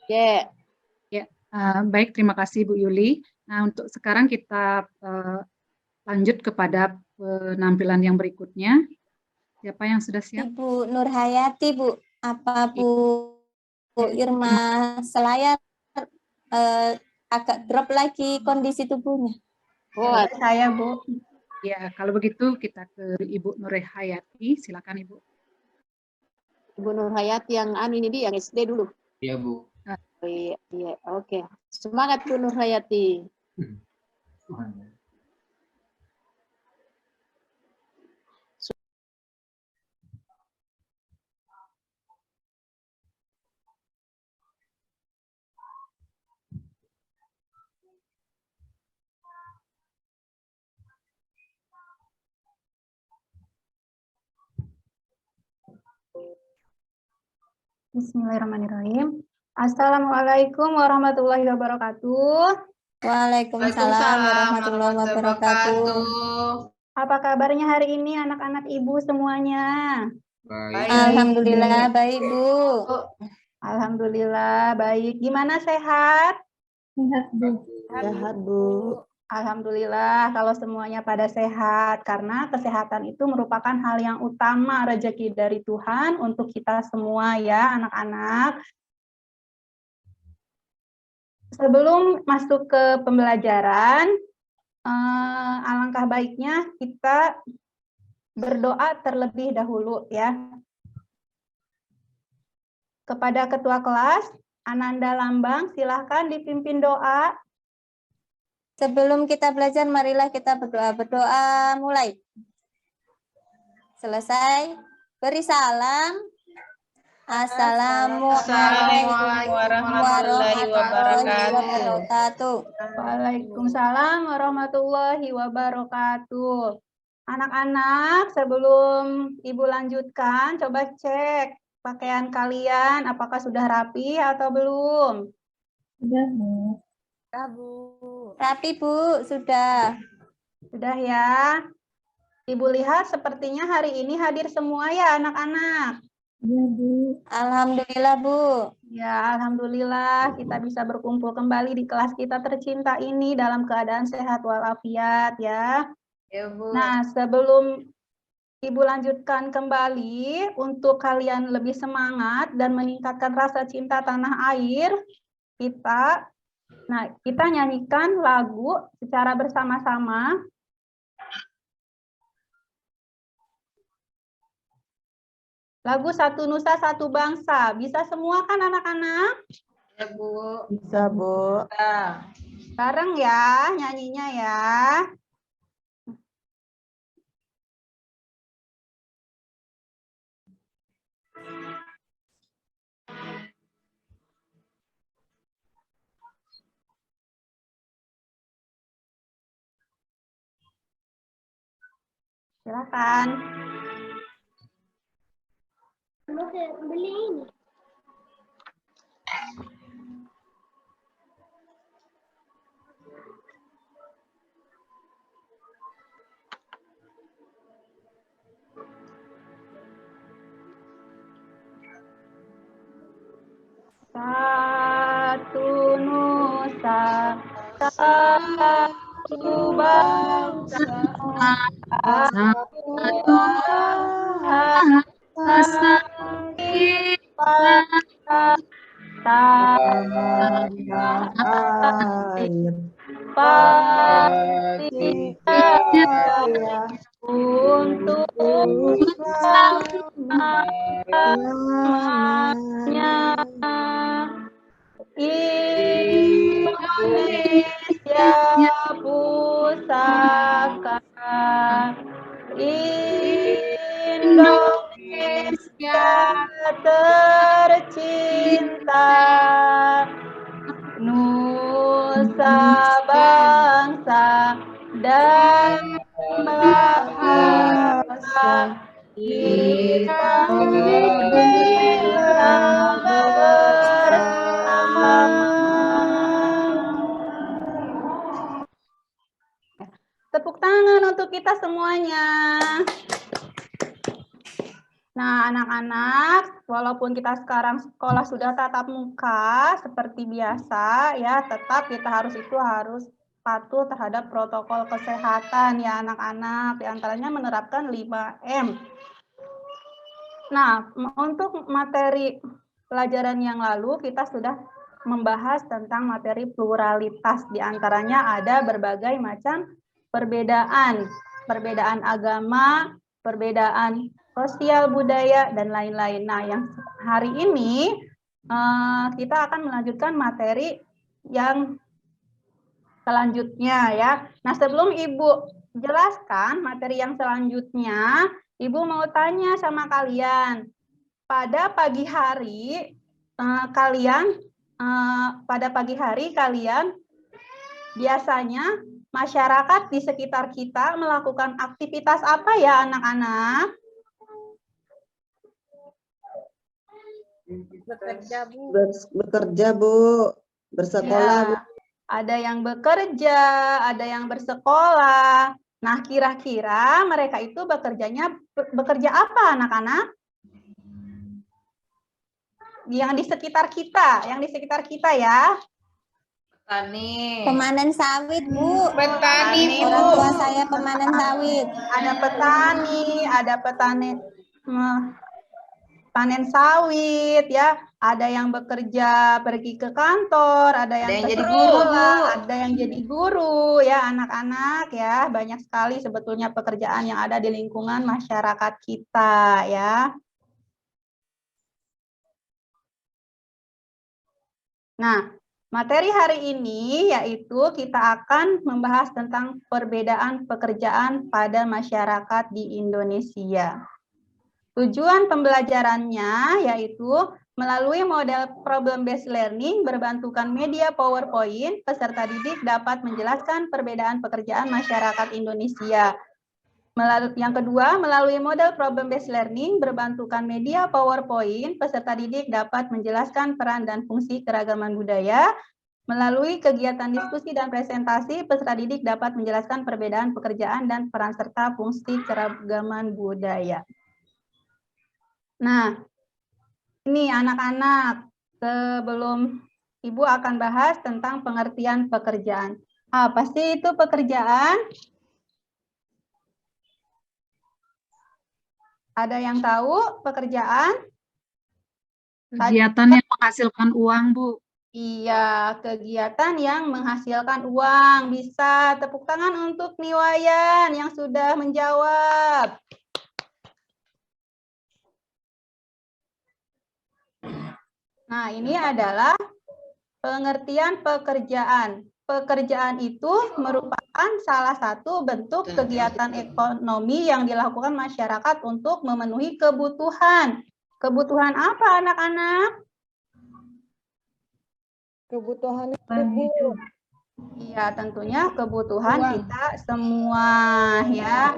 Ya. Ya, baik, terima kasih Bu Yuli. Nah, untuk sekarang kita lanjut kepada penampilan yang berikutnya. Siapa yang sudah siap? Ibu Nurhayati, Bu. Apa Bu Irma Selayar agak drop lagi kondisi tubuhnya? Oh, Saya, Bu. Ya, kalau begitu kita ke Ibu Nurhayati. Silakan Ibu. Ibu Nurhayati yang ini dia, yang SD dulu. Iya, Bu. Oh, iya, iya, oke. Semangat Bu Nurhayati. Bismillahirrahmanirrahim. Assalamualaikum warahmatullahi wabarakatuh. Waalaikumsalam warahmatullahi wabarakatuh. Apa kabarnya hari ini anak-anak ibu semuanya? Baik. Alhamdulillah baik, Bu. Alhamdulillah baik. Gimana sehat? Sehat, Bu. Sehat, Bu. Alhamdulillah kalau semuanya pada sehat, karena kesehatan itu merupakan hal yang utama, rezeki dari Tuhan untuk kita semua ya anak-anak. Sebelum masuk ke pembelajaran, alangkah baiknya kita berdoa terlebih dahulu ya. Kepada Ketua Kelas, Ananda Lambang, silahkan dipimpin doa. Sebelum kita belajar, marilah kita berdoa. Berdoa mulai. Selesai. Beri salam. Assalamualaikum warahmatullahi wabarakatuh. Waalaikumsalam warahmatullahi wabarakatuh. Anak-anak, sebelum Ibu lanjutkan, coba cek pakaian kalian apakah sudah rapi atau belum? Sudah, Bu. Sudah, Bu. Rapi, Bu, sudah. Sudah ya. Ibu lihat sepertinya hari ini hadir semua ya anak-anak. Iya, Bu. Alhamdulillah, Bu. Ya, alhamdulillah kita bisa berkumpul kembali di kelas kita tercinta ini dalam keadaan sehat walafiat ya. Ya, Bu. Nah, sebelum Ibu lanjutkan kembali untuk kalian lebih semangat dan meningkatkan rasa cinta tanah air, kita nyanyikan lagu secara bersama-sama. Lagu Satu Nusa Satu Bangsa. Bisa semua kan anak-anak? Ya, Bu. Bisa, Bu. Bareng ya nyanyinya ya. Silakan. Beli ini. Satu nusa, satu bangsa, satu bahasa kita, tanah air, pasti jaya untuk selamanya. Indonesia pusaka, Indonesia tercinta, nusa bangsa dan bahasa kita bersama. Tepuk tangan untuk kita semuanya. Nah, anak-anak, walaupun kita sekarang sekolah sudah tatap muka seperti biasa, ya, tetap kita harus patuh terhadap protokol kesehatan, ya, anak-anak. Di antaranya menerapkan 5M. Nah, untuk materi pelajaran yang lalu, kita sudah membahas tentang materi pluralitas. Di antaranya ada berbagai macam perbedaan agama, perbedaan sosial, budaya, dan lain-lain. Nah, yang hari ini kita akan melanjutkan materi yang selanjutnya, ya. Nah, sebelum Ibu jelaskan materi yang selanjutnya, Ibu mau tanya sama kalian. Pada pagi hari kalian biasanya masyarakat di sekitar kita melakukan aktivitas apa ya, anak-anak? Bekerja, Bu. Bersekolah, Bu. Ya, ada yang bekerja, ada yang bersekolah. Nah, kira-kira mereka itu bekerja apa, anak-anak? Yang di sekitar kita ya. Petani. Pemanen sawit, Bu. Petani, Bu. Orang tua saya pemanen sawit. Ada petani panen sawit, ya. Ada yang bekerja pergi ke kantor, ada yang jadi guru, Bu. ada yang jadi guru, ya, anak-anak, ya. Banyak sekali sebetulnya pekerjaan yang ada di lingkungan masyarakat kita, ya. Nah, materi hari ini yaitu kita akan membahas tentang perbedaan pekerjaan pada masyarakat di Indonesia. Tujuan pembelajarannya yaitu melalui model problem-based learning berbantukan media PowerPoint, peserta didik dapat menjelaskan perbedaan pekerjaan masyarakat Indonesia. Yang kedua, melalui model problem-based learning berbantukan media PowerPoint, peserta didik dapat menjelaskan peran dan fungsi keragaman budaya. Melalui kegiatan diskusi dan presentasi, peserta didik dapat menjelaskan perbedaan pekerjaan dan peran serta fungsi keragaman budaya. Nah, ini anak-anak, sebelum Ibu akan bahas tentang pengertian pekerjaan. Apa sih itu pekerjaan? Ada yang tahu pekerjaan? Kegiatan yang menghasilkan uang, Bu. Iya, kegiatan yang menghasilkan uang. Bisa tepuk tangan untuk Niwayan yang sudah menjawab. Nah, ini adalah pengertian pekerjaan. Pekerjaan itu merupakan salah satu bentuk kegiatan ekonomi yang dilakukan masyarakat untuk memenuhi kebutuhan. Kebutuhan apa, anak-anak? Kebutuhan itu, Bu. Iya, tentunya kebutuhan kita semua, ya.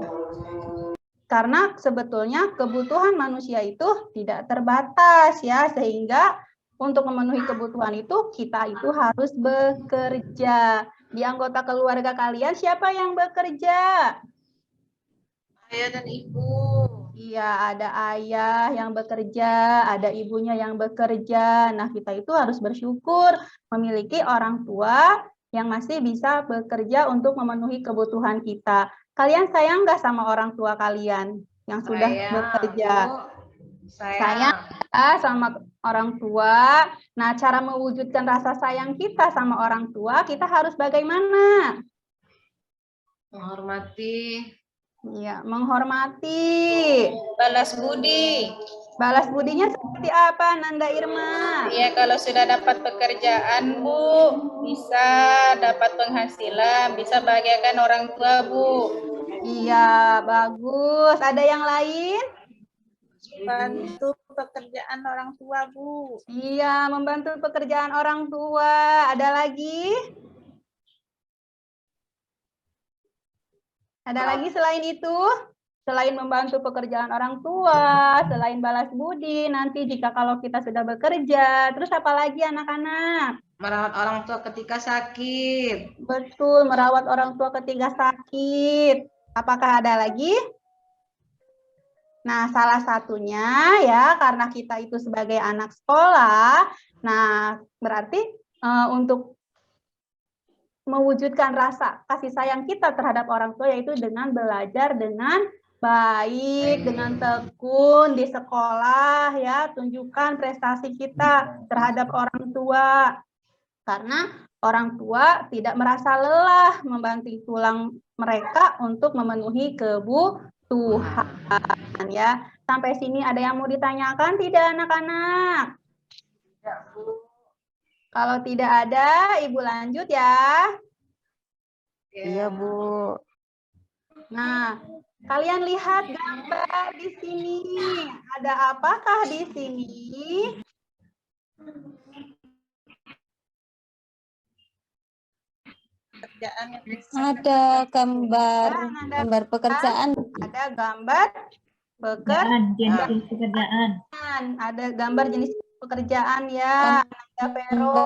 Karena sebetulnya kebutuhan manusia itu tidak terbatas, ya, sehingga untuk memenuhi kebutuhan itu kita itu harus bekerja. Di anggota keluarga kalian siapa yang bekerja? Ayah dan ibu. Iya, ada ayah yang bekerja, ada ibunya yang bekerja. Nah, kita itu harus bersyukur memiliki orang tua yang masih bisa bekerja untuk memenuhi kebutuhan kita. Kalian sayang nggak sama orang tua kalian yang sudah bekerja? Sayang sama orang tua. Nah, cara mewujudkan rasa sayang kita sama orang tua, kita harus bagaimana? Menghormati. Iya, menghormati. Balas budi. Balas budinya seperti apa, Nanda Irma? Ya, kalau sudah dapat pekerjaan, Bu, bisa dapat penghasilan, bisa bahagiakan orang tua, Bu. Iya, bagus. Ada yang lain? Bantu pekerjaan orang tua, Bu. Iya, membantu pekerjaan orang tua. Ada lagi? Ada lagi selain itu? Selain membantu pekerjaan orang tua, selain balas budi, nanti jika kalau kita sudah bekerja, terus apa lagi anak-anak? Merawat orang tua ketika sakit. Betul, merawat orang tua ketika sakit. Apakah ada lagi? Nah, salah satunya ya karena kita itu sebagai anak sekolah, nah berarti untuk mewujudkan rasa kasih sayang kita terhadap orang tua yaitu dengan belajar dengan baik, dengan tekun di sekolah ya, tunjukkan prestasi kita terhadap orang tua. Karena orang tua tidak merasa lelah membantu tulang mereka untuk memenuhi kebutuhan ya. Sampai sini ada yang mau ditanyakan tidak anak-anak? Kalau tidak ada, Ibu lanjut ya. Iya, Bu. Nah, kalian lihat gambar di sini. Ada apakah di sini? Ada gambar pekerjaan. Ada gambar pekerjaan. Ada gambar jenis pekerjaan ya. Ada Vero.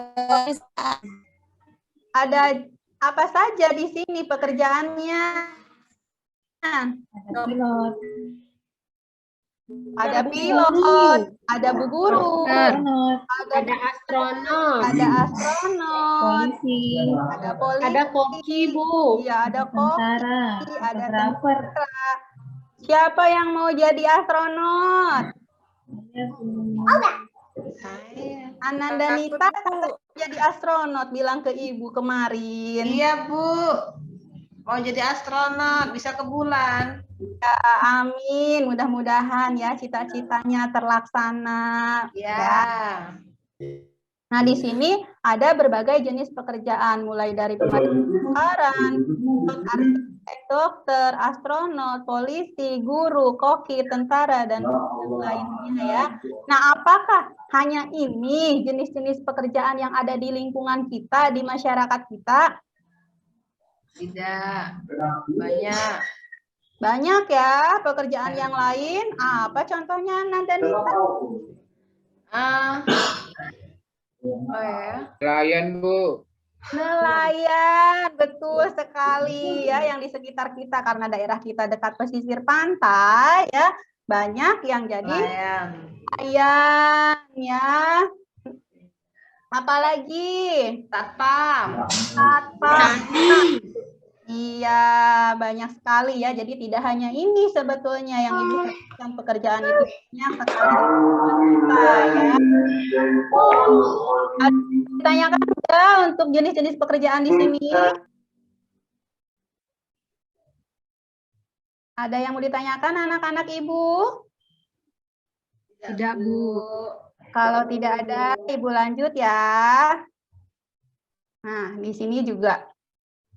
Ada apa saja di sini pekerjaannya? Ada pilot, ada bu guru, ada astronot, ada polisi, Ada koki, Bu. iya ada koki, ada tentara. Siapa yang mau jadi astronot? Ananda Nita jadi astronot, bilang ke ibu kemarin. Iya, Bu. Mau jadi astronot, bisa ke bulan. Ya, amin. Mudah-mudahan ya cita-citanya terlaksana. Ya. Nah, di sini ada berbagai jenis pekerjaan, mulai dari pemadam kebakaran, arsitek, dokter, astronot, polisi, guru, koki, tentara, dan lainnya ya. Nah, apakah hanya ini jenis-jenis pekerjaan yang ada di lingkungan kita, di masyarakat kita? Tidak. Banyak. Banyak ya pekerjaan yang lain. Apa contohnya, Nanda Nita? Oh ya. Nelayan, Bu. Nelayan, betul sekali ya, yang di sekitar kita karena daerah kita dekat pesisir pantai ya, banyak yang jadi nelayan ya. Apalagi Satpam. Iya, banyak sekali ya. Jadi tidak hanya ini sebetulnya yang Ibu sebutkan pekerjaan itu banyak sekali kita ya. Ada ditanyakan juga untuk jenis-jenis pekerjaan di sini. Ada yang mau ditanyakan anak-anak Ibu? Tidak, Bu. Kalau tidak ada, Ibu lanjut ya. Nah, di sini juga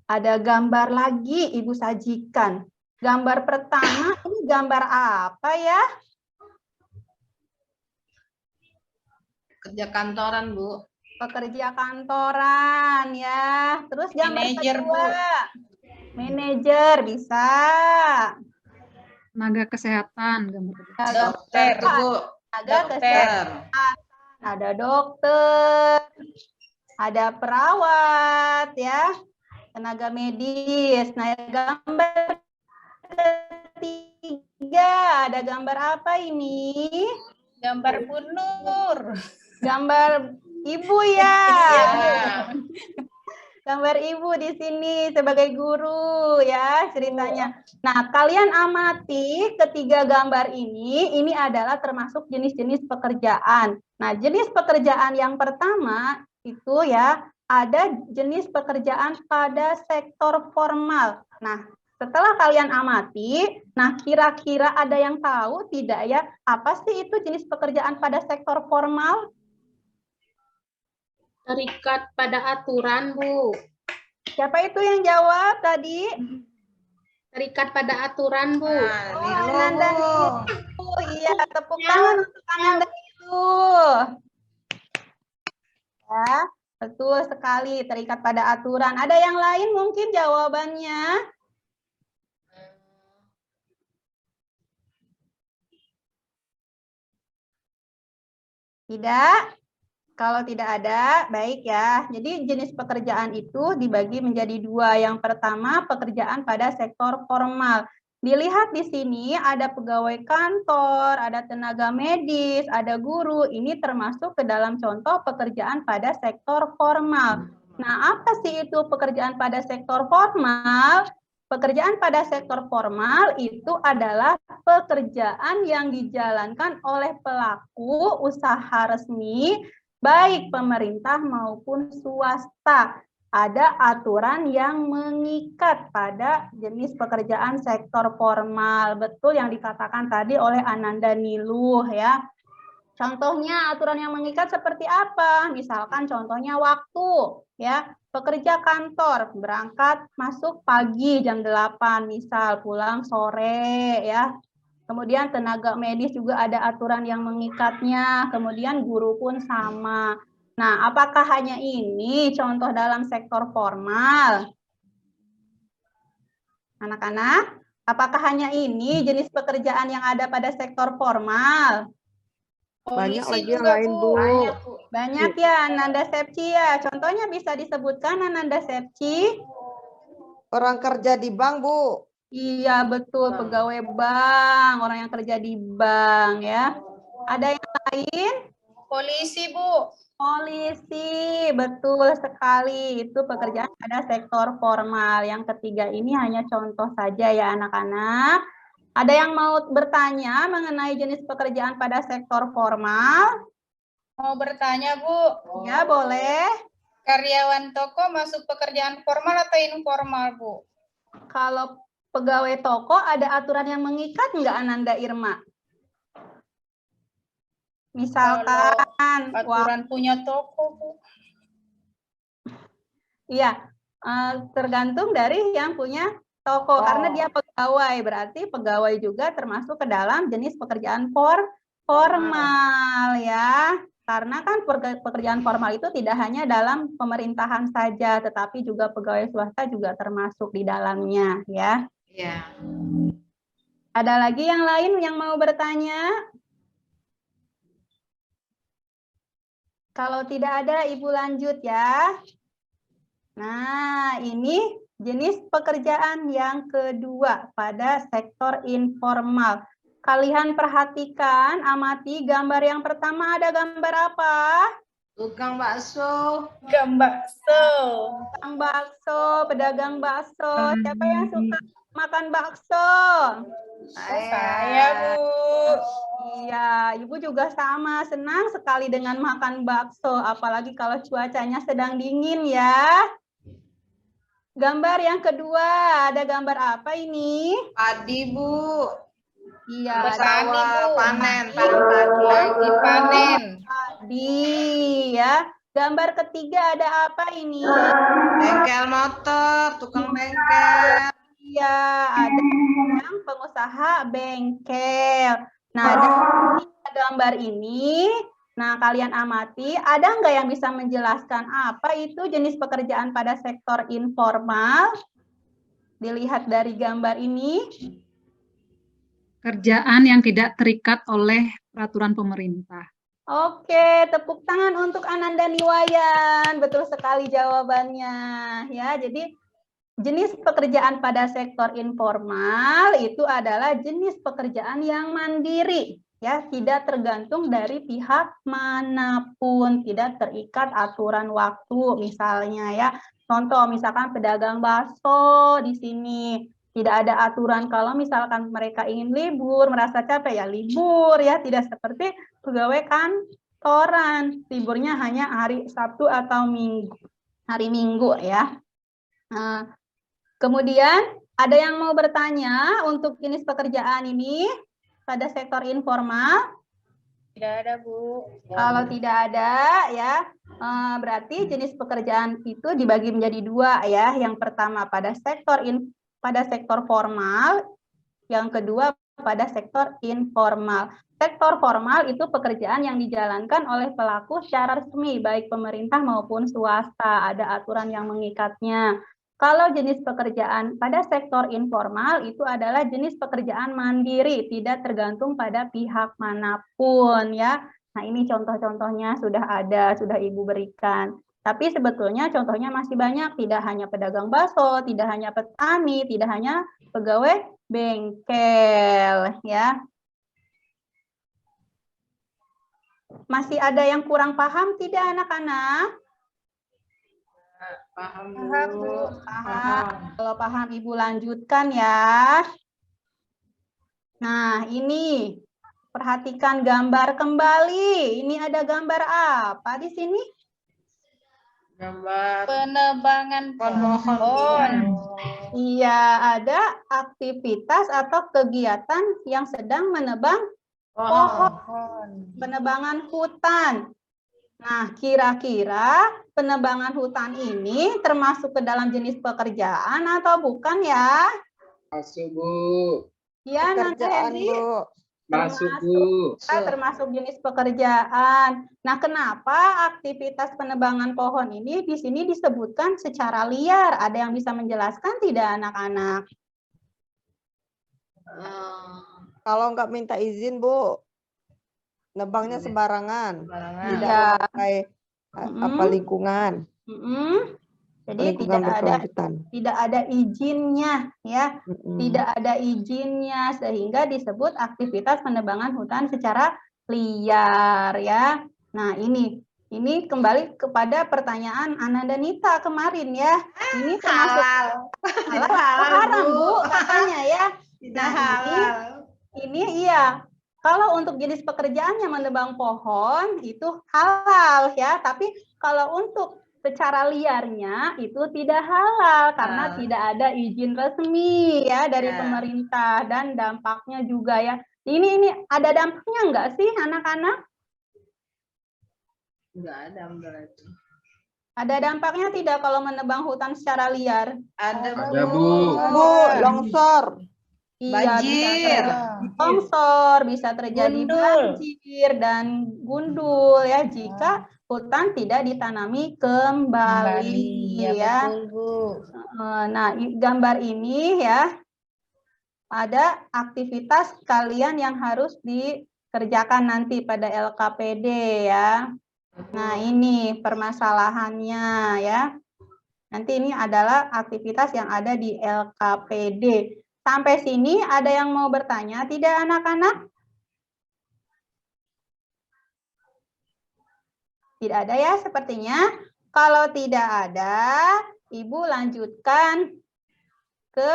ada gambar lagi Ibu sajikan. Gambar pertama ini gambar apa ya? Kerja kantoran, Bu. Pekerja kantoran ya. Terus gambar Manajer, kedua. Bu. Manajer bisa. Tenaga kesehatan. gambar kedua. Dokter, tuh, Bu. Ada Dokter. kesehatan. Ada dokter. Ada perawat ya. Tenaga medis. Nah, gambar ketiga, ada gambar apa ini? Gambar Bu Nur. Gambar ibu ya. Iya. Gambar ibu di sini sebagai guru ya ceritanya. Nah, kalian amati ketiga gambar ini adalah termasuk jenis-jenis pekerjaan. Nah, jenis pekerjaan yang pertama itu ya, ada jenis pekerjaan pada sektor formal. Nah, setelah kalian amati, nah kira-kira ada yang tahu tidak ya, apa sih itu jenis pekerjaan pada sektor formal? Terikat pada aturan, Bu. Siapa itu yang jawab tadi? Terikat pada aturan, Bu. Ananda itu. Iya, tepuk tangan untuk Ananda itu. Ya, betul sekali, terikat pada aturan. Ada yang lain mungkin jawabannya? Tidak? Kalau tidak ada, baik ya. Jadi jenis pekerjaan itu dibagi menjadi dua. Yang pertama, pekerjaan pada sektor formal. Dilihat di sini ada pegawai kantor, ada tenaga medis, ada guru. Ini termasuk ke dalam contoh pekerjaan pada sektor formal. Nah, apa sih itu pekerjaan pada sektor formal? Pekerjaan pada sektor formal itu adalah pekerjaan yang dijalankan oleh pelaku usaha resmi, baik pemerintah maupun swasta. Ada aturan yang mengikat pada jenis pekerjaan sektor formal. Betul yang dikatakan tadi oleh Ananda Niluh ya. Contohnya aturan yang mengikat seperti apa? Misalkan contohnya waktu ya. Pekerja kantor berangkat masuk pagi jam 8 misal, pulang sore ya. Kemudian tenaga medis juga ada aturan yang mengikatnya, kemudian guru pun sama. Nah, apakah hanya ini contoh dalam sektor formal? Anak-anak, apakah hanya ini jenis pekerjaan yang ada pada sektor formal? Banyak Polisi lagi yang juga, lain, Bu. Banyak, Bu. Banyak ya, Ananda Sepci ya. Contohnya bisa disebutkan Ananda Sepci? Orang kerja di bank, Bu. Iya, betul. Pegawai bank, orang yang kerja di bank ya. Ada yang lain? Polisi, Bu. Polisi, betul sekali. Itu pekerjaan pada sektor formal. Yang ketiga ini hanya contoh saja ya anak-anak. Ada yang mau bertanya mengenai jenis pekerjaan pada sektor formal? Mau bertanya, Bu. Ya, boleh. Karyawan toko masuk pekerjaan formal atau informal, Bu? Kalau pegawai toko ada aturan yang mengikat nggak Ananda Irma? Misalkan, Aturan punya toko, Bu. iya, tergantung dari yang punya toko karena dia pegawai, berarti pegawai juga termasuk ke dalam jenis pekerjaan formal ya. Karena kan pekerjaan formal itu tidak hanya dalam pemerintahan saja, tetapi juga pegawai swasta juga termasuk di dalamnya ya. Iya. Ada lagi yang lain yang mau bertanya? Kalau tidak ada, Ibu lanjut ya. Nah, ini jenis pekerjaan yang kedua pada sektor informal. Kalian perhatikan, amati gambar yang pertama, ada gambar apa? Tukang bakso. Gambar Tukang bakso, pedagang bakso. Siapa yang suka makan bakso? Saya, Bu. Iya, Ibu juga sama, senang sekali dengan makan bakso, apalagi kalau cuacanya sedang dingin ya. Gambar yang kedua, ada gambar apa ini? Padi, Bu. Iya, Petani, Bu. Panen padi. Lagi panen. tadi ya. Gambar ketiga ada apa ini? Bengkel motor, tukang bengkel. Iya, ada yang pengusaha bengkel. Nah, dari gambar ini, nah kalian amati, ada nggak yang bisa menjelaskan apa itu jenis pekerjaan pada sektor informal? Dilihat dari gambar ini. Kerjaan yang tidak terikat oleh peraturan pemerintah. Oke, tepuk tangan untuk Ananda Niwayan. Betul sekali jawabannya. Ya, jadi jenis pekerjaan pada sektor informal itu adalah jenis pekerjaan yang mandiri, ya, tidak tergantung dari pihak manapun, tidak terikat aturan waktu, misalnya ya. Contoh misalkan pedagang bakso di sini tidak ada aturan kalau misalkan mereka ingin libur, merasa capek ya libur ya, tidak seperti pegawai kantoran, liburnya hanya hari Sabtu atau hari Minggu ya. Kemudian ada yang mau bertanya untuk jenis pekerjaan ini pada sektor informal? Tidak ada, Bu. Kalau tidak ada ya, berarti jenis pekerjaan itu dibagi menjadi dua ya. Yang pertama pada sektor formal, yang kedua pada sektor informal. Sektor formal itu pekerjaan yang dijalankan oleh pelaku secara resmi, baik pemerintah maupun swasta, ada aturan yang mengikatnya. Kalau jenis pekerjaan pada sektor informal itu adalah jenis pekerjaan mandiri, tidak tergantung pada pihak manapun ya. Nah, ini contoh-contohnya sudah ada, sudah Ibu berikan. Tapi sebetulnya contohnya masih banyak, tidak hanya pedagang bakso, tidak hanya petani, tidak hanya pegawai bengkel, ya. Masih ada yang kurang paham tidak anak-anak? Paham, Paham, Bu. Paham. Kalau paham Ibu lanjutkan ya. Nah, ini perhatikan gambar kembali. Ini ada gambar apa di sini? Gambar Penebangan pohon. Iya, ada aktivitas atau kegiatan yang sedang menebang pohon. Penebangan hutan. Nah, kira-kira penebangan hutan ini termasuk ke dalam jenis pekerjaan atau bukan ya? Masuk, Bu. Ya, Nanda Pekerjaan, Henry. Bu. Masuk, Bu. Termasuk jenis pekerjaan. Nah, kenapa aktivitas penebangan pohon ini di sini disebutkan secara liar? Ada yang bisa menjelaskan tidak, anak-anak? Kalau nggak minta izin, Bu. Nebangnya sembarangan. Tidak Iya. memakai apa lingkungan. Jadi Lingkungan berkelanjutan. tidak ada izinnya, ya. Tidak ada izinnya sehingga disebut aktivitas penebangan hutan secara liar, ya. Nah, ini kembali kepada pertanyaan Ananda Nita kemarin, ya. Ini termasuk haram, Bu, katanya, ya. Nah, ini iya. Kalau untuk jenis pekerjaan yang menebang pohon itu halal, ya. Tapi kalau untuk secara liarnya itu tidak halal karena tidak ada izin resmi ya dari pemerintah, dan dampaknya juga ya. Ini ada dampaknya enggak sih anak-anak? Enggak ada berarti. Ada dampaknya tidak kalau menebang hutan secara liar? Ada, Bu. Bu, longsor. Iya, Banjir. longsor, bisa terjadi Gundul. banjir dan gundul ya jika hutan tidak ditanami kembali ya. Betul, Bu. Nah, gambar ini ya ada aktivitas kalian yang harus dikerjakan nanti pada LKPD ya. Nah, ini permasalahannya ya. Nanti ini adalah aktivitas yang ada di LKPD. Sampai sini ada yang mau bertanya tidak anak-anak? Tidak ada ya sepertinya. Kalau tidak ada, Ibu lanjutkan ke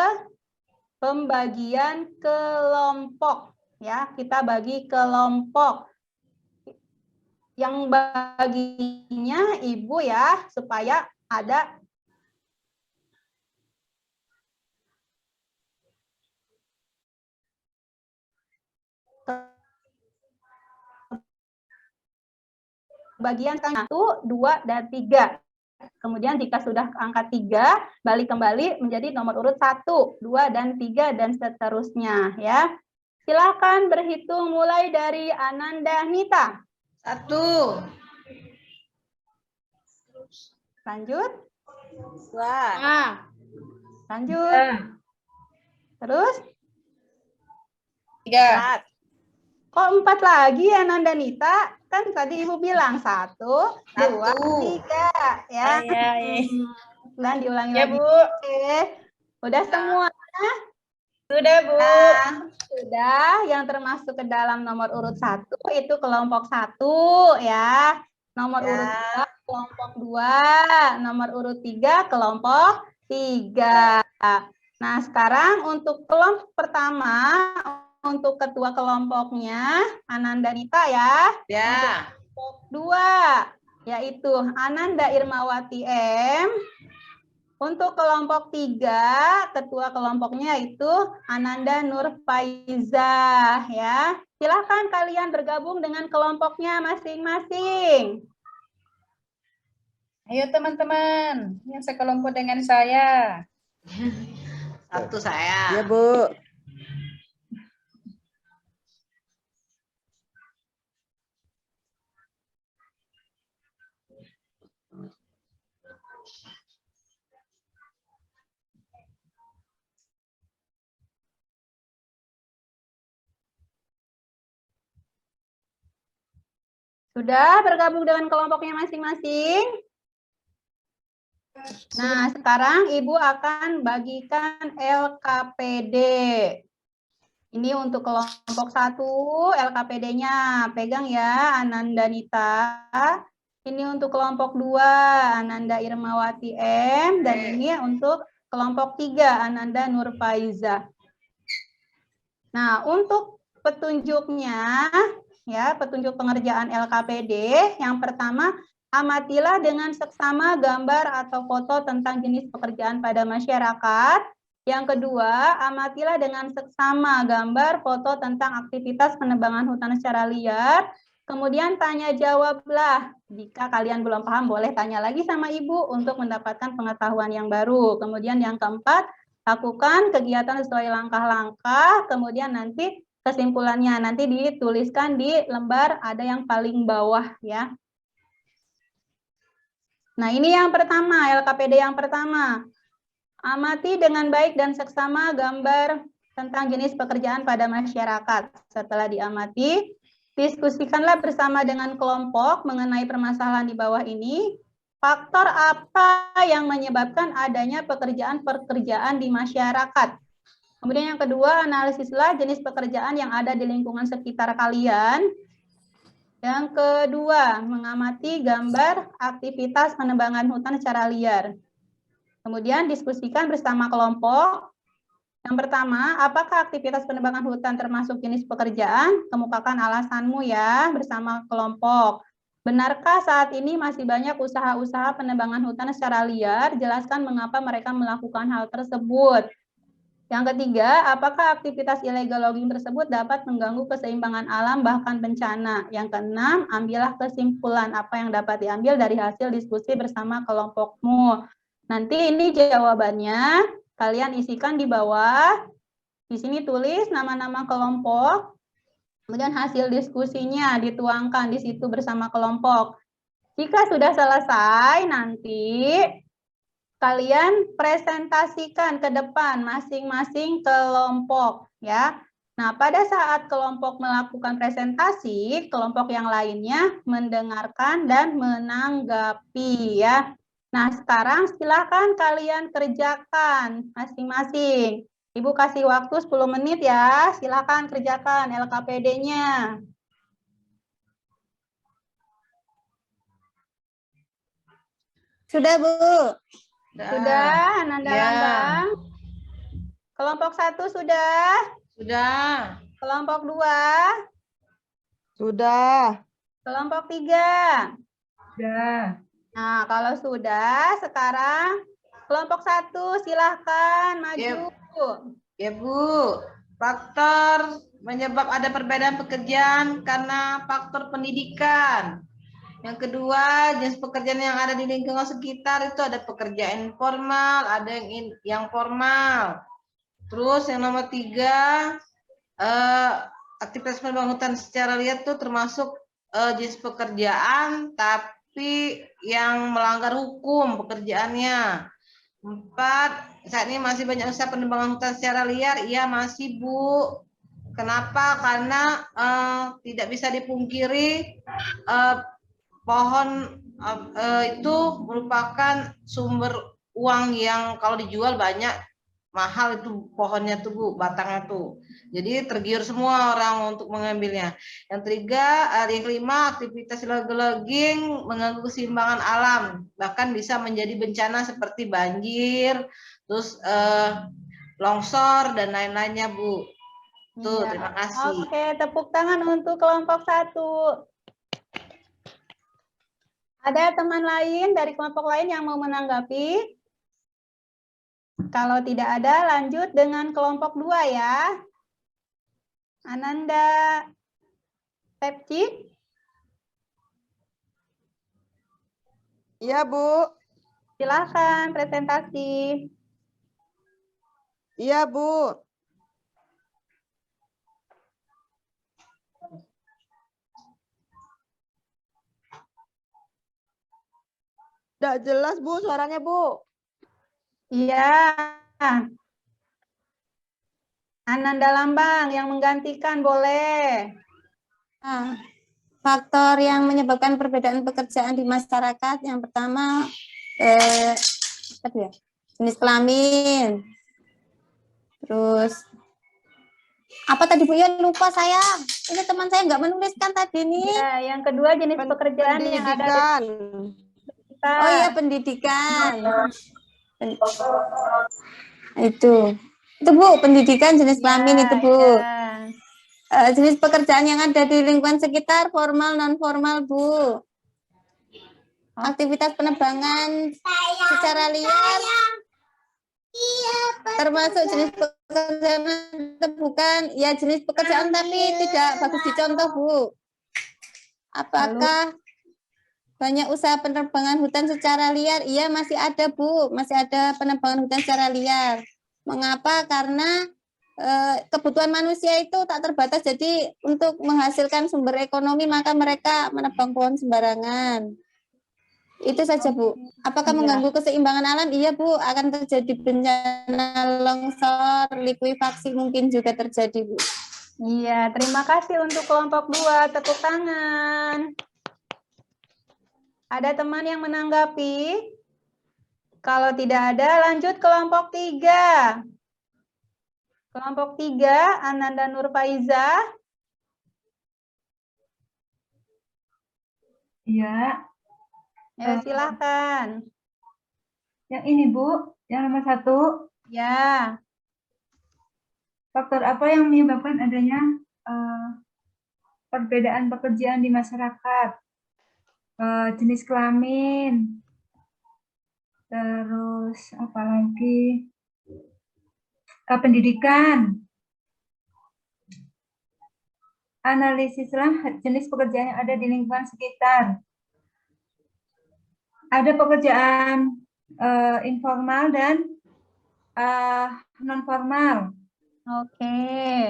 pembagian kelompok. Ya, kita bagi kelompok. Yang baginya Ibu ya, supaya ada bagian 1, 2, dan 3. Kemudian jika sudah angka 3, balik kembali menjadi nomor urut 1, 2, dan 3, dan seterusnya. Ya. Silakan berhitung mulai dari Ananda Nita. 1. Lanjut. 2. Lanjut. Terus? 3. Kok 4 lagi Ananda Nita? Kan tadi Ibu bilang 1, 2, 3 ya. Dan diulangi Ya, lagi. Bu. Oke. Udah semua? Sudah, Bu. Sudah, yang termasuk ke dalam nomor urut 1 itu kelompok 1 ya. Nomor urut 2 kelompok 2, nomor urut 3 kelompok 3. Nah, sekarang untuk kelompok pertama, untuk ketua kelompoknya Ananda Nita ya. Ya. Kelompok 2 yaitu Ananda Irmawati M. Untuk kelompok 3, ketua kelompoknya itu Ananda Nur Faizah ya. Silakan kalian bergabung dengan kelompoknya masing-masing. Ayo teman-teman, yang sekelompok dengan saya. 1 saya. Ya, Bu. Sudah bergabung dengan kelompoknya masing-masing? Nah, sekarang Ibu akan bagikan LKPD. Ini untuk kelompok 1, LKPD-nya pegang ya, Ananda Nita. Ini untuk kelompok 2, Ananda Irmawati M. Dan ini untuk kelompok 3, Ananda Nurfaiza. Nah, untuk petunjuknya, ya, petunjuk pengerjaan LKPD, yang pertama, amatilah dengan seksama gambar atau foto tentang jenis pekerjaan pada masyarakat. Yang kedua, amatilah dengan seksama gambar foto tentang aktivitas penebangan hutan secara liar. Kemudian tanya jawablah. Jika kalian belum paham, boleh tanya lagi sama Ibu untuk mendapatkan pengetahuan yang baru. Kemudian yang keempat, lakukan kegiatan sesuai langkah-langkah. Kemudian nanti kesimpulannya nanti dituliskan di lembar ada yang paling bawah ya. Nah, ini yang pertama, LKPD yang pertama. Amati dengan baik dan seksama gambar tentang jenis pekerjaan pada masyarakat. Setelah diamati, diskusikanlah bersama dengan kelompok mengenai permasalahan di bawah ini. Faktor apa yang menyebabkan adanya pekerjaan-pekerjaan di masyarakat? Kemudian yang kedua, analisislah jenis pekerjaan yang ada di lingkungan sekitar kalian. Yang kedua, mengamati gambar aktivitas penebangan hutan secara liar. Kemudian diskusikan bersama kelompok. Yang pertama, apakah aktivitas penebangan hutan termasuk jenis pekerjaan? Kemukakan alasanmu ya bersama kelompok. Benarkah saat ini masih banyak usaha-usaha penebangan hutan secara liar? Jelaskan mengapa mereka melakukan hal tersebut. Yang ketiga, apakah aktivitas illegal logging tersebut dapat mengganggu keseimbangan alam bahkan bencana? Yang keenam, ambillah kesimpulan apa yang dapat diambil dari hasil diskusi bersama kelompokmu. Nanti ini jawabannya, kalian isikan di bawah. Di sini tulis nama-nama kelompok, kemudian hasil diskusinya dituangkan di situ bersama kelompok. Jika sudah selesai, nanti kalian presentasikan ke depan masing-masing kelompok ya. Nah, pada saat kelompok melakukan presentasi, kelompok yang lainnya mendengarkan dan menanggapi ya. Nah, sekarang silakan kalian kerjakan masing-masing. Ibu kasih waktu 10 menit ya. Silakan kerjakan LKPD-nya. Sudah, Bu. Sudah, Ananda Ya. Lambang. Kelompok 1 sudah. Sudah. Kelompok 2. Sudah. Kelompok 3. Sudah. Nah, kalau sudah, sekarang kelompok 1 silahkan maju. Ya Bu, faktor menyebab ada perbedaan pekerjaan karena faktor pendidikan. Yang kedua, jenis pekerjaan yang ada di lingkungan sekitar itu ada pekerjaan informal, ada yang formal. Terus yang nomor 3, aktivitas penebangan hutan secara liar itu termasuk jenis pekerjaan, tapi yang melanggar hukum pekerjaannya. 4, saat ini masih banyak usaha penebangan hutan secara liar. Iya masih Bu. Kenapa? Karena tidak bisa dipungkiri pohon itu merupakan sumber uang yang kalau dijual banyak, mahal itu pohonnya tuh Bu, batangnya tuh. Jadi tergiur semua orang untuk mengambilnya. Yang kelima, aktivitas illegal logging mengganggu keseimbangan alam, bahkan bisa menjadi bencana seperti banjir, terus longsor dan lain-lainnya Bu. Tuh, Ya. terima kasih. Oke, tepuk tangan untuk kelompok 1. Ada teman lain dari kelompok lain yang mau menanggapi? Kalau tidak ada, lanjut dengan kelompok 2 ya. Ananda Pepci. Iya, Bu. Silakan presentasi. Iya, Bu. Nggak jelas, Bu, suaranya, Bu. Iya. Ananda Lambang yang menggantikan boleh. Nah, faktor yang menyebabkan perbedaan pekerjaan di masyarakat yang pertama Apa ya? Jenis kelamin. Terus apa tadi Bu? Ya lupa saya. Ini teman saya nggak menuliskan tadi nih. Ya, yang kedua jenis pekerjaan yang ada di Pendidikan. kita. Oh iya, pendidikan. Itu Bu, pendidikan jenis kelamin itu Bu. Ya. Jenis pekerjaan yang ada di lingkungan sekitar, formal, non formal Bu. Aktivitas penerbangan secara liar, termasuk jenis pekerjaan atau bukan? Ya jenis pekerjaan tapi tidak bagus dicontoh Bu. Apakah banyak usaha penerbangan hutan secara liar? Iya masih ada Bu, masih ada penerbangan hutan secara liar. Mengapa? Karena kebutuhan manusia itu tak terbatas, jadi untuk menghasilkan sumber ekonomi maka mereka menebang pohon sembarangan. Itu saja Bu. Apakah mengganggu keseimbangan alam? Iya Bu, akan terjadi bencana longsor, likuifaksi mungkin juga terjadi Bu. Iya, terima kasih untuk kelompok 2, tepuk tangan. Ada teman yang menanggapi? Kalau tidak ada, lanjut kelompok 3. Kelompok 3, Ananda Nurfaiza. Iya. Ya, silakan. Yang ini Bu, yang nomor 1. Ya. Faktor apa yang menyebabkan adanya perbedaan pekerjaan di masyarakat? Jenis kelamin. Terus apa lagi? Pendidikan. Analisislah jenis pekerjaan yang ada di lingkungan sekitar. Ada pekerjaan informal dan non formal. Oke.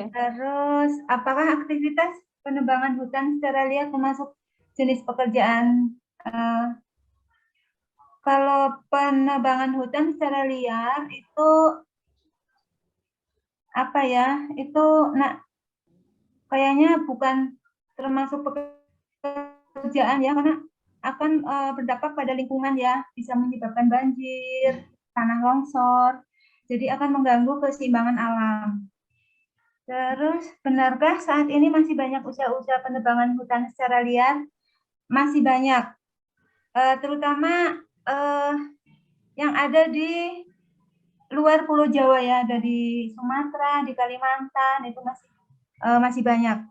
Terus, apakah aktivitas penebangan hutan secara liar termasuk jenis pekerjaan? Kalau penebangan hutan secara liar itu apa ya? Itu kayaknya bukan termasuk pekerjaan ya, karena akan berdampak pada lingkungan ya, bisa menyebabkan banjir, tanah longsor, jadi akan mengganggu keseimbangan alam. Terus, benarkah saat ini masih banyak usaha-usaha penebangan hutan secara liar? Masih banyak, terutama yang ada di luar Pulau Jawa ya, ada di Sumatera, di Kalimantan, itu masih banyak.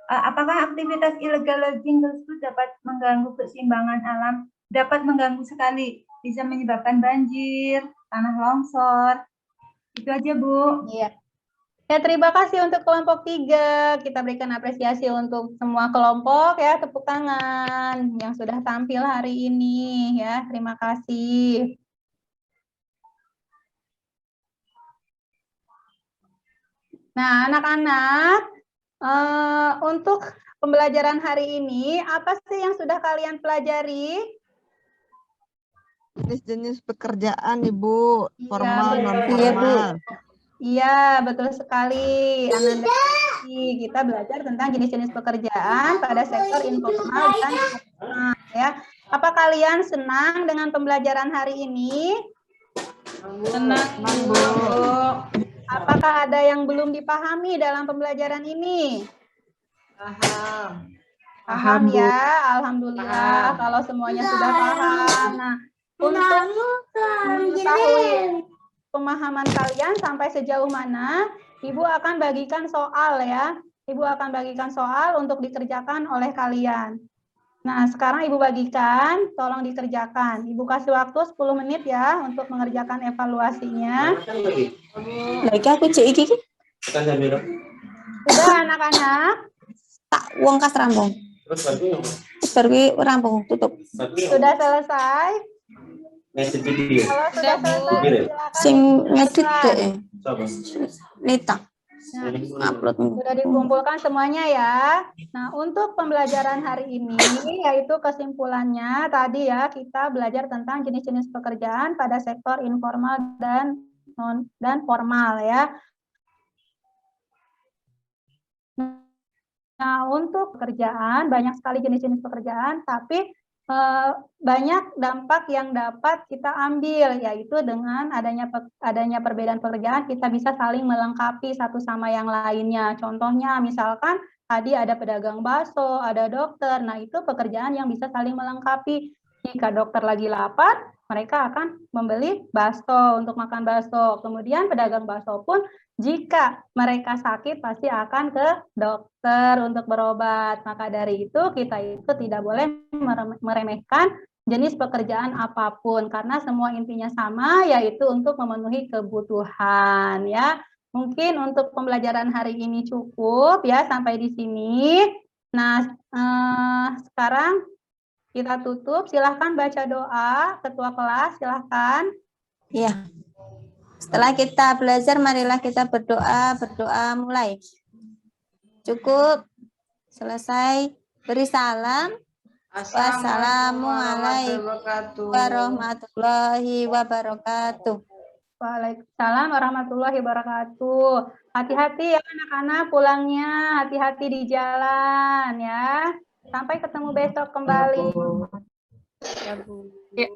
Apakah aktivitas illegal logging tersebut dapat mengganggu keseimbangan alam? Dapat mengganggu sekali, bisa menyebabkan banjir, tanah longsor. Itu aja Bu. Iya. Ya, terima kasih untuk kelompok 3. Kita berikan apresiasi untuk semua kelompok ya, tepuk tangan yang sudah tampil hari ini ya. Terima kasih. Nah, anak-anak, untuk pembelajaran hari ini, apa sih yang sudah kalian pelajari? Jenis-jenis pekerjaan Ibu, formal, betul. non formal. Iya, betul sekali. Ananda, kita belajar tentang jenis-jenis pekerjaan pada sektor informal dan formal ya. Apa kalian senang dengan pembelajaran hari ini? Senang, Bu. Apakah ada yang belum dipahami dalam pembelajaran ini? Paham ya, alhamdulillah. Kalau semuanya sudah paham. Nah, untuk mengetahui pemahaman kalian sampai sejauh mana, Ibu akan bagikan soal ya. Ibu akan bagikan soal untuk dikerjakan oleh kalian. Nah, sekarang Ibu bagikan, tolong dikerjakan. Ibu kasih waktu 10 menit ya untuk mengerjakan evaluasinya. Lagi aku cek iki. Sudah anak-anak? Tak uang kas rampung. Baru rampung tutup. Sudah selesai? Kalau sudah selesai, silakan. Sing ngedit deh. Nita. Upload. Sudah dikumpulkan semuanya ya. Nah, untuk pembelajaran hari ini, yaitu kesimpulannya tadi ya, kita belajar tentang jenis-jenis pekerjaan pada sektor informal dan formal ya. Nah, untuk pekerjaan, banyak sekali jenis-jenis pekerjaan, tapi banyak dampak yang dapat kita ambil, yaitu dengan adanya perbedaan pekerjaan kita bisa saling melengkapi satu sama yang lainnya. Contohnya misalkan tadi ada pedagang bakso, ada dokter, nah itu pekerjaan yang bisa saling melengkapi. Jika dokter lagi lapar, mereka akan membeli bakso untuk makan bakso. Kemudian pedagang bakso pun jika mereka sakit pasti akan ke dokter untuk berobat. Maka dari itu kita itu tidak boleh meremehkan jenis pekerjaan apapun karena semua intinya sama, yaitu untuk memenuhi kebutuhan ya. Mungkin untuk pembelajaran hari ini cukup ya sampai di sini. Nah, sekarang kita tutup. Silahkan baca doa, ketua kelas silahkan. Iya. Setelah kita belajar, marilah kita berdoa. Berdoa mulai. Cukup. Selesai. Beri salam. Wassalamualaikum warahmatullahi wabarakatuh. Waalaikumsalam warahmatullahi wabarakatuh. Hati-hati ya anak-anak pulangnya, hati-hati di jalan ya. Sampai ketemu besok kembali. Ya.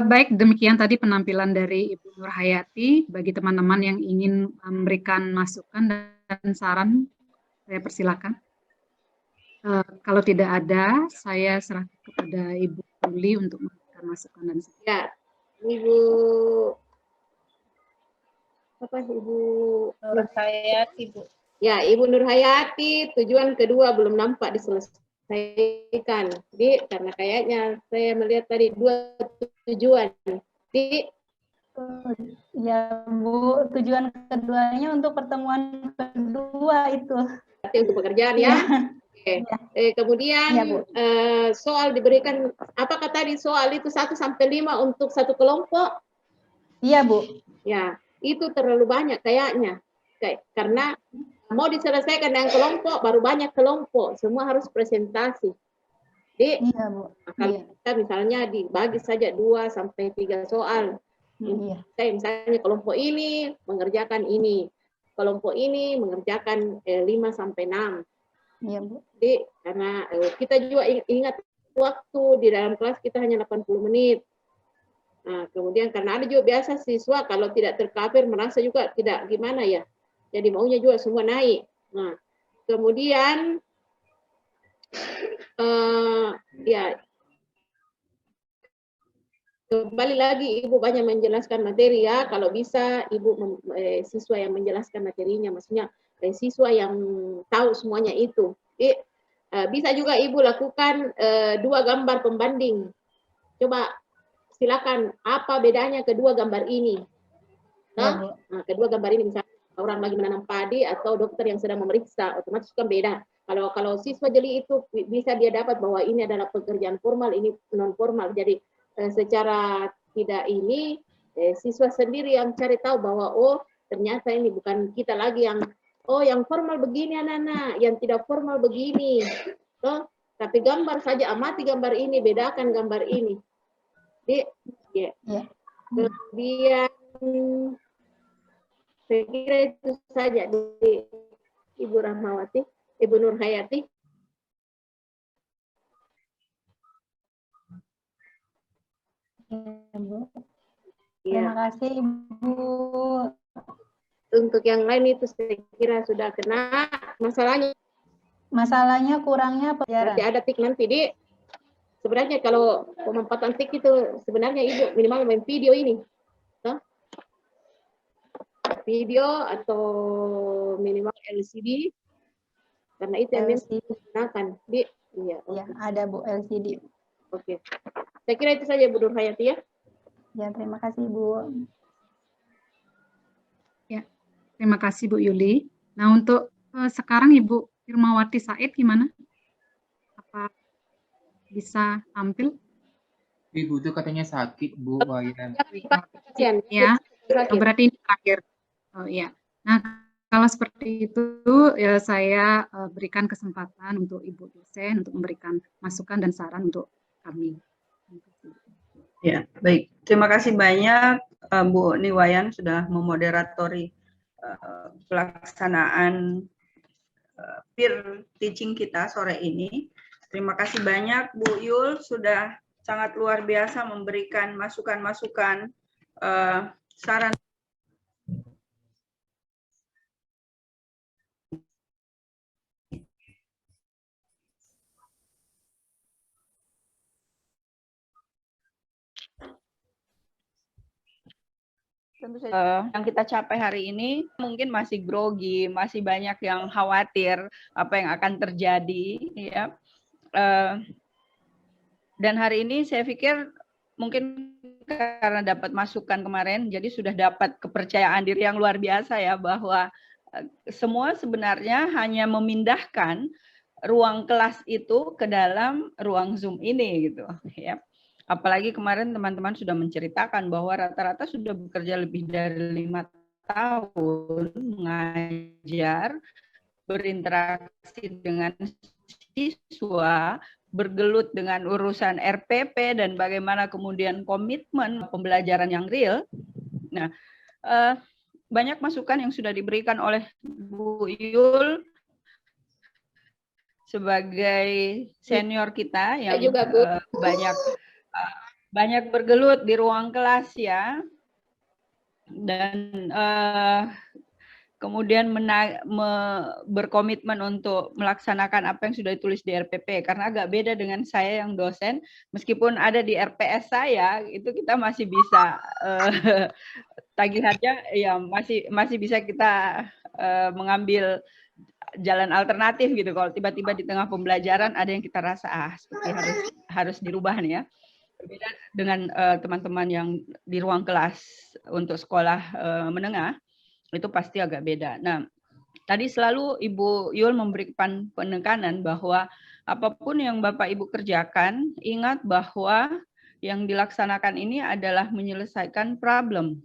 Baik, demikian tadi penampilan dari Ibu Nurhayati. Bagi teman-teman yang ingin memberikan masukan dan saran, saya persilakan. Kalau tidak ada, saya serahkan kepada Ibu Yuli untuk memberikan masukan dan saran. Ya, Ibu Nurhayati, Bu. Ya, Ibu Nurhayati, tujuan kedua belum nampak diselesaikan. Di, karena kayaknya saya melihat tadi 2 tujuan. Di, Ya Bu, tujuan keduanya untuk pertemuan kedua itu. berarti untuk pekerjaan ya. Oke. Kemudian Ya, Bu. soal diberikan, apakah tadi soal itu 1 sampai 5 untuk satu kelompok? Iya Bu. Ya, itu terlalu banyak kayaknya. Karena mau diselesaikan dengan kelompok, baru banyak kelompok. Semua harus presentasi. Jadi, Iya Bu. kalau kita misalnya dibagi saja 2 sampai 3 soal. Iya. Misalnya kelompok ini mengerjakan ini. Kelompok ini mengerjakan 5 sampai 6. Iya Bu. Jadi, karena kita juga ingat waktu di dalam kelas kita hanya 80 menit. Nah, kemudian karena ada juga biasa siswa kalau tidak tercover merasa juga tidak gimana ya. Jadi maunya juga semua naik. Nah, kemudian ya kembali lagi Ibu banyak menjelaskan materi ya. Kalau bisa Ibu siswa yang menjelaskan materinya, maksudnya siswa yang tahu semuanya itu. Jadi, bisa juga Ibu lakukan 2 gambar pembanding. Coba silakan apa bedanya kedua gambar ini. Nah, kedua gambar ini misalnya orang lagi menanam padi atau dokter yang sedang memeriksa, otomatis kan beda. Kalau siswa jeli itu bisa dia dapat bahwa ini adalah pekerjaan formal, ini non formal. Jadi secara tidak ini siswa sendiri yang cari tahu bahwa oh ternyata ini bukan kita lagi yang oh yang formal begini anak-anak, yang tidak formal begini. Toh, tapi gambar saja, amati gambar ini, bedakan gambar ini. Jadi, ya. Kemudian saya kira itu saja dari Ibu Rahmawati, Ibu Nurhayati. Ya, Bu. Terima kasih Ibu. Untuk yang lain itu saya kira sudah kena. Masalahnya kurangnya berarti ada tik nanti di. Sebenarnya kalau pemanfaatan tik itu sebenarnya Ibu minimal main video ini. Video atau minimal LCD karena itu yang digunakan di iya ada Bu LCD. Oke. Saya kira itu saja Bu Nurhayati ya. Ya, terima kasih Bu. Ya, terima kasih Bu Yuli. Nah, untuk sekarang Ibu Firmawati Said gimana? Apa bisa tampil? Ibu itu katanya sakit, Bu. Wayan. Ya, berarti ini terakhir. Oh iya. Nah, kalau seperti itu ya saya berikan kesempatan untuk Ibu dosen untuk memberikan masukan dan saran untuk kami. Ya, baik. Terima kasih banyak Bu Niwayan sudah memoderatori pelaksanaan peer teaching kita sore ini. Terima kasih banyak Bu Yul, sudah sangat luar biasa memberikan masukan-masukan, saran. Tentu saja. Yang kita capai hari ini mungkin masih grogi, masih banyak yang khawatir apa yang akan terjadi, ya. Dan hari ini saya pikir mungkin karena dapat masukan kemarin, jadi sudah dapat kepercayaan diri yang luar biasa ya, bahwa semua sebenarnya hanya memindahkan ruang kelas itu ke dalam ruang Zoom ini gitu, ya. Apalagi kemarin teman-teman sudah menceritakan bahwa rata-rata sudah bekerja lebih dari 5 tahun mengajar, berinteraksi dengan siswa, bergelut dengan urusan RPP dan bagaimana kemudian komitmen pembelajaran yang real. Nah, banyak masukan yang sudah diberikan oleh Bu Yul sebagai senior kita yang juga, Bu. banyak bergelut di ruang kelas ya, dan kemudian berkomitmen untuk melaksanakan apa yang sudah ditulis di RPP, karena agak beda dengan saya yang dosen, meskipun ada di RPS saya, itu kita masih bisa tagihannya ya masih bisa kita mengambil jalan alternatif gitu. Kalau tiba-tiba di tengah pembelajaran ada yang kita rasa seperti harus dirubah nih ya. Berbeda dengan teman-teman yang di ruang kelas untuk sekolah menengah, itu pasti agak beda. Nah, tadi selalu Ibu Yul memberikan penekanan bahwa apapun yang Bapak Ibu kerjakan, ingat bahwa yang dilaksanakan ini adalah menyelesaikan problem,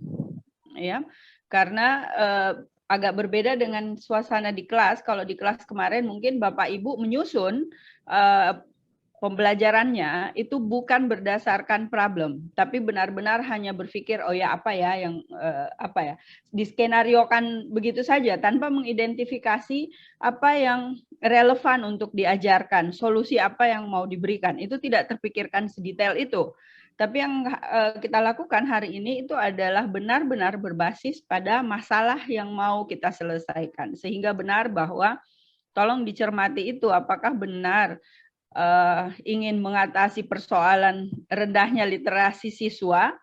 ya. Karena agak berbeda dengan suasana di kelas. Kalau di kelas kemarin mungkin Bapak Ibu menyusun pembelajarannya itu bukan berdasarkan problem, tapi benar-benar hanya berpikir, oh ya apa ya yang diskenariokan begitu saja tanpa mengidentifikasi apa yang relevan untuk diajarkan, solusi apa yang mau diberikan. Itu tidak terpikirkan sedetail itu. Tapi yang kita lakukan hari ini itu adalah benar-benar berbasis pada masalah yang mau kita selesaikan, sehingga benar bahwa tolong dicermati itu apakah benar ingin mengatasi persoalan rendahnya literasi siswa,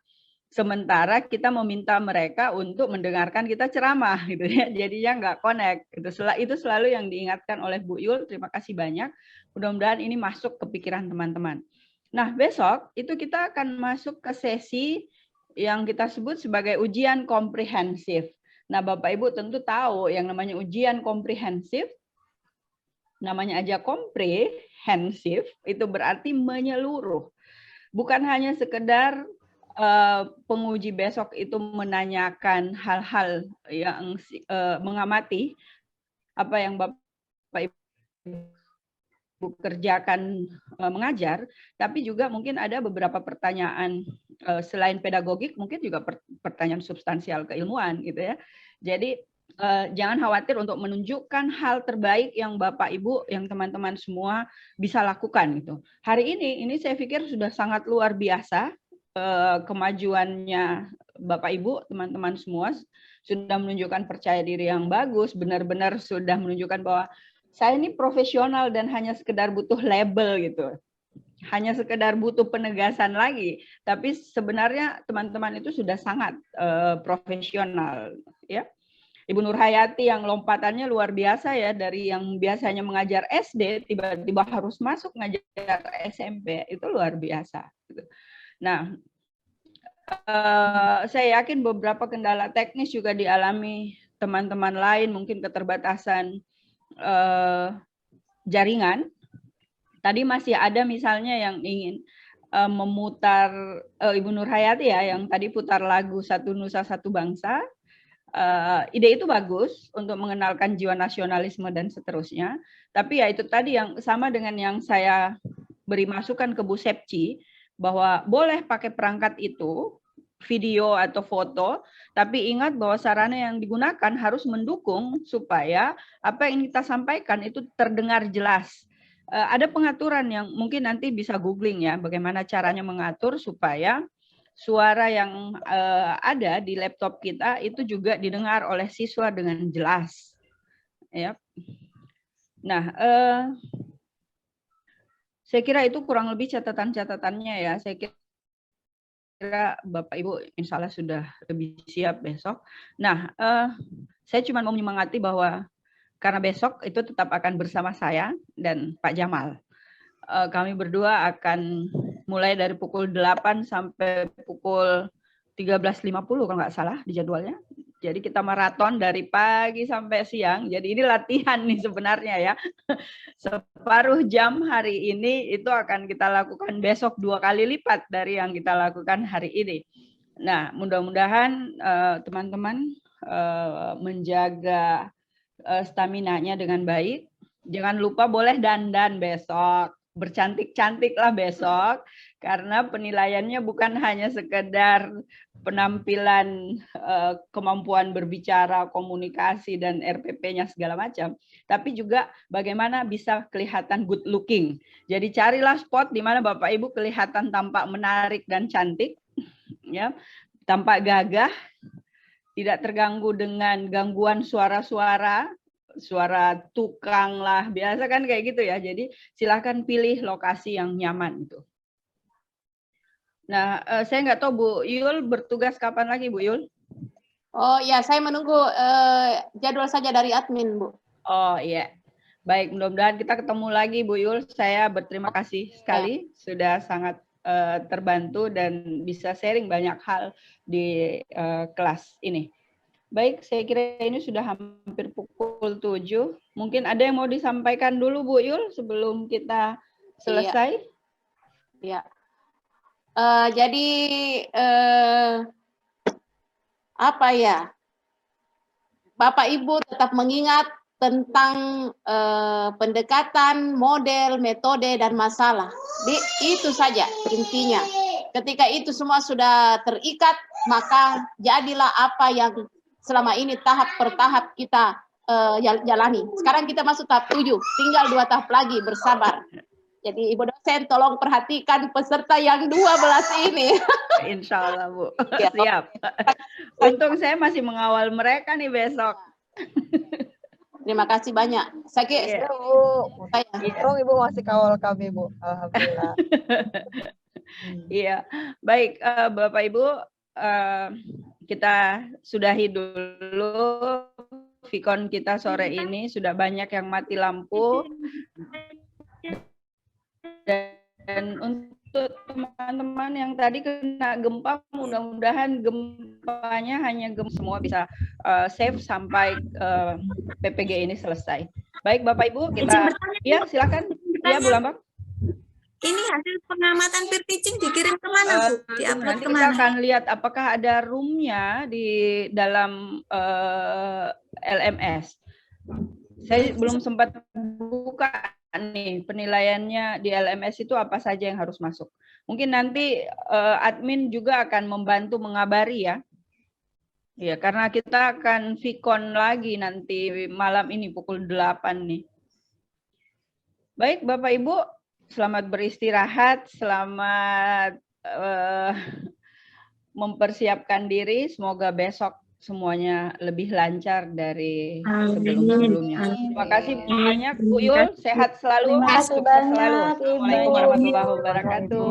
sementara kita meminta mereka untuk mendengarkan kita ceramah gitu ya, jadinya nggak connect. Itu selalu yang diingatkan oleh Bu Yul. Terima kasih banyak. Mudah-mudahan ini masuk ke pikiran teman-teman. Nah, besok itu kita akan masuk ke sesi yang kita sebut sebagai ujian komprehensif. Nah, Bapak Ibu tentu tahu yang namanya ujian komprehensif, namanya aja komprehensif, itu berarti menyeluruh. Bukan hanya sekedar penguji besok itu menanyakan hal-hal yang mengamati apa yang Bapak Ibu kerjakan mengajar, tapi juga mungkin ada beberapa pertanyaan selain pedagogik, mungkin juga pertanyaan substansial keilmuan gitu ya. Jadi jangan khawatir untuk menunjukkan hal terbaik yang Bapak Ibu, yang teman-teman semua bisa lakukan gitu. Hari ini saya pikir sudah sangat luar biasa kemajuannya Bapak Ibu, teman-teman semua sudah menunjukkan percaya diri yang bagus, benar-benar sudah menunjukkan bahwa saya ini profesional dan hanya sekedar butuh label gitu. Hanya sekedar butuh penegasan lagi, tapi sebenarnya teman-teman itu sudah sangat profesional ya. Ibu Nurhayati yang lompatannya luar biasa ya, dari yang biasanya mengajar SD tiba-tiba harus masuk ngajar SMP, itu luar biasa. Nah, saya yakin beberapa kendala teknis juga dialami teman-teman lain, mungkin keterbatasan jaringan. Tadi masih ada misalnya yang ingin memutar Ibu Nurhayati ya, yang tadi putar lagu Satu Nusa Satu Bangsa. Ide itu bagus untuk mengenalkan jiwa nasionalisme dan seterusnya. Tapi ya itu tadi yang sama dengan yang saya beri masukan ke Bu Sepci, bahwa boleh pakai perangkat itu, video atau foto, tapi ingat bahwa sarana yang digunakan harus mendukung supaya apa yang kita sampaikan itu terdengar jelas. ada pengaturan yang mungkin nanti bisa googling ya, bagaimana caranya mengatur supaya suara yang ada di laptop kita itu juga didengar oleh siswa dengan jelas. Ya. Nah, saya kira itu kurang lebih catatan-catatannya ya. Saya kira Bapak Ibu insya Allah sudah lebih siap besok. Nah, saya cuma mau menyemangati bahwa karena besok itu tetap akan bersama saya dan Pak Jamal. Kami berdua akan mulai dari pukul 8 sampai pukul 13.50 kalau nggak salah di jadwalnya. Jadi kita maraton dari pagi sampai siang. Jadi ini latihan nih sebenarnya ya. Separuh jam hari ini itu akan kita lakukan besok 2 kali lipat dari yang kita lakukan hari ini. Nah, mudah-mudahan teman-teman menjaga staminanya dengan baik. Jangan lupa boleh dandan besok. Bercantik-cantik lah besok. Karena penilaiannya bukan hanya sekedar penampilan, kemampuan berbicara, komunikasi, dan RPP-nya segala macam. Tapi juga bagaimana bisa kelihatan good looking. Jadi carilah spot di mana Bapak Ibu kelihatan tampak menarik dan cantik. Ya, tampak gagah. Tidak terganggu dengan gangguan suara-suara, suara tukang lah, biasa kan kayak gitu ya. Jadi silahkan pilih lokasi yang nyaman itu. Nah, saya nggak tahu Bu Yul bertugas kapan lagi Bu Yul? Oh ya, saya menunggu jadwal saja dari admin Bu. Oh iya, baik. Mudah-mudahan kita ketemu lagi Bu Yul. Saya berterima kasih sekali sudah sangat terbantu dan bisa sharing banyak hal di kelas ini. Baik, saya kira ini sudah hampir pukul 7. Mungkin ada yang mau disampaikan dulu Bu Yul sebelum kita selesai? Iya. Jadi apa ya? Bapak Ibu tetap mengingat tentang pendekatan, model, metode, dan masalah. Itu saja intinya. Ketika itu semua sudah terikat, maka jadilah apa yang selama ini tahap per tahap kita jalani. Sekarang kita masuk tahap 7, tinggal 2 tahap lagi, bersabar. Jadi Ibu dosen tolong perhatikan peserta yang 12 ini. Insya Allah Bu, siap. Untung saya masih mengawal mereka nih besok. Terima kasih banyak. Saya Ibu masih kawal kami Bu, alhamdulillah. Iya, baik Bapak Ibu, kita sudahi dulu Vicon kita sore ini. Sudah banyak yang mati lampu. Dan untuk teman-teman yang tadi kena gempa, mudah-mudahan gempanya hanya semua bisa save sampai PPG ini selesai. Baik Bapak Ibu, kita ya silakan. Ya Bu Lambang. Ini hasil pengamatan peer teaching dikirim kemana Bu? Nanti kita akan lihat apakah ada roomnya di dalam LMS. Saya belum sempat buka nih penilaiannya di LMS itu apa saja yang harus masuk. Mungkin nanti admin juga akan membantu mengabari ya. Ya, karena kita akan Vicon lagi nanti malam ini pukul 8 nih. Baik Bapak Ibu, selamat beristirahat, selamat mempersiapkan diri. Semoga besok semuanya lebih lancar dari sebelum-sebelumnya. Terima kasih banyak Bu Yul, sehat selalu, sukses selalu. Assalamualaikum warahmatullahi wabarakatuh.